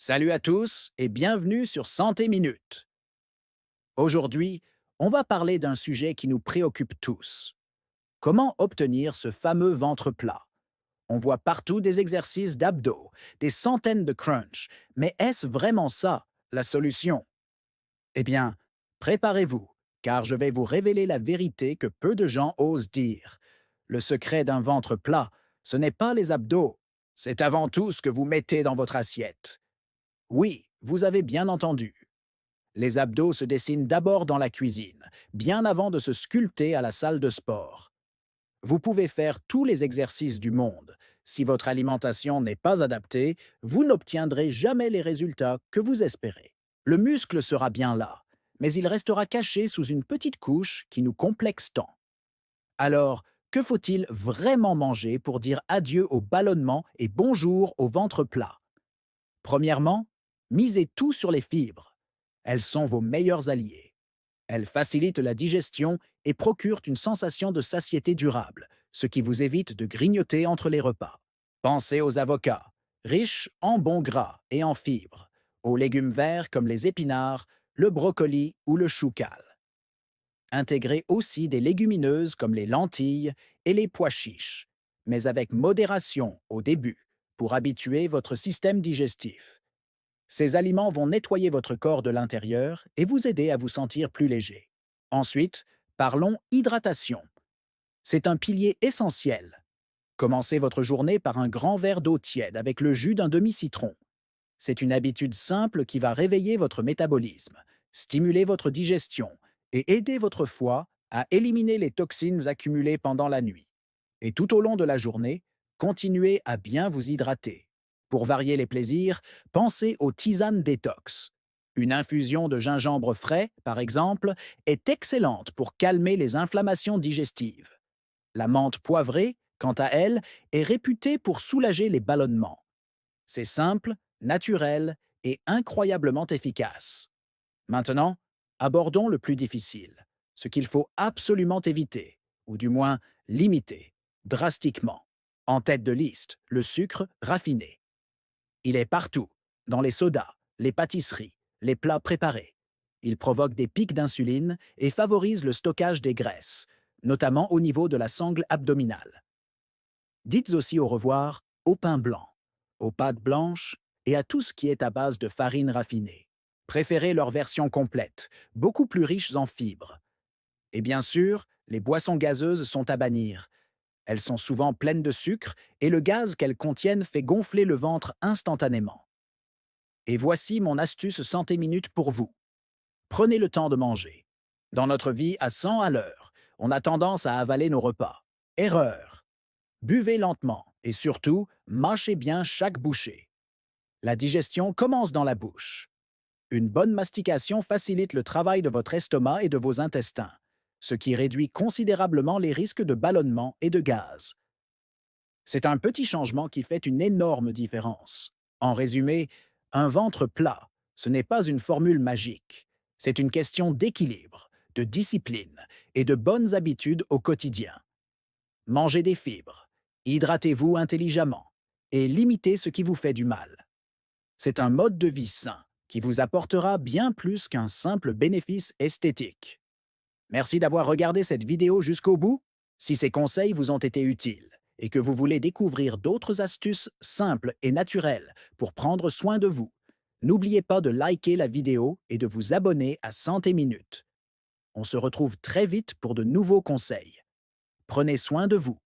Salut à tous et bienvenue sur Santé Minute. Aujourd'hui, on va parler d'un sujet qui nous préoccupe tous. Comment obtenir ce fameux ventre plat? On voit partout des exercices d'abdos, des centaines de crunch, mais est-ce vraiment ça, la solution? Eh bien, préparez-vous, car je vais vous révéler la vérité que peu de gens osent dire. Le secret d'un ventre plat, ce n'est pas les abdos, c'est avant tout ce que vous mettez dans votre assiette. Oui, vous avez bien entendu. Les abdos se dessinent d'abord dans la cuisine, bien avant de se sculpter à la salle de sport. Vous pouvez faire tous les exercices du monde. Si votre alimentation n'est pas adaptée, vous n'obtiendrez jamais les résultats que vous espérez. Le muscle sera bien là, mais il restera caché sous une petite couche qui nous complexe tant. Alors, que faut-il vraiment manger pour dire adieu au ballonnement et bonjour au ventre plat? Premièrement, misez tout sur les fibres. Elles sont vos meilleurs alliés. Elles facilitent la digestion et procurent une sensation de satiété durable, ce qui vous évite de grignoter entre les repas. Pensez aux avocats, riches en bons gras et en fibres, aux légumes verts comme les épinards, le brocoli ou le chou cal. Intégrez aussi des légumineuses comme les lentilles et les pois chiches, mais avec modération au début pour habituer votre système digestif. Ces aliments vont nettoyer votre corps de l'intérieur et vous aider à vous sentir plus léger. Ensuite, parlons hydratation. C'est un pilier essentiel. Commencez votre journée par un grand verre d'eau tiède avec le jus d'un demi-citron. C'est une habitude simple qui va réveiller votre métabolisme, stimuler votre digestion et aider votre foie à éliminer les toxines accumulées pendant la nuit. Et tout au long de la journée, continuez à bien vous hydrater. Pour varier les plaisirs, pensez aux tisanes détox. Une infusion de gingembre frais, par exemple, est excellente pour calmer les inflammations digestives. La menthe poivrée, quant à elle, est réputée pour soulager les ballonnements. C'est simple, naturel et incroyablement efficace. Maintenant, abordons le plus difficile, ce qu'il faut absolument éviter, ou du moins limiter, drastiquement. En tête de liste, le sucre raffiné. Il est partout, dans les sodas, les pâtisseries, les plats préparés. Il provoque des pics d'insuline et favorise le stockage des graisses, notamment au niveau de la sangle abdominale. Dites aussi au revoir au pain blanc, aux pâtes blanches et à tout ce qui est à base de farine raffinée. Préférez leur version complète, beaucoup plus riches en fibres. Et bien sûr, les boissons gazeuses sont à bannir. Elles sont souvent pleines de sucre et le gaz qu'elles contiennent fait gonfler le ventre instantanément. Et voici mon astuce santé minute pour vous. Prenez le temps de manger. Dans notre vie à 100 à l'heure, on a tendance à avaler nos repas. Erreur! Buvez lentement et surtout, mâchez bien chaque bouchée. La digestion commence dans la bouche. Une bonne mastication facilite le travail de votre estomac et de vos intestins, ce qui réduit considérablement les risques de ballonnement et de gaz. C'est un petit changement qui fait une énorme différence. En résumé, un ventre plat, ce n'est pas une formule magique. C'est une question d'équilibre, de discipline et de bonnes habitudes au quotidien. Mangez des fibres, hydratez-vous intelligemment et limitez ce qui vous fait du mal. C'est un mode de vie sain qui vous apportera bien plus qu'un simple bénéfice esthétique. Merci d'avoir regardé cette vidéo jusqu'au bout. Si ces conseils vous ont été utiles et que vous voulez découvrir d'autres astuces simples et naturelles pour prendre soin de vous, n'oubliez pas de liker la vidéo et de vous abonner à Santé Minute. On se retrouve très vite pour de nouveaux conseils. Prenez soin de vous.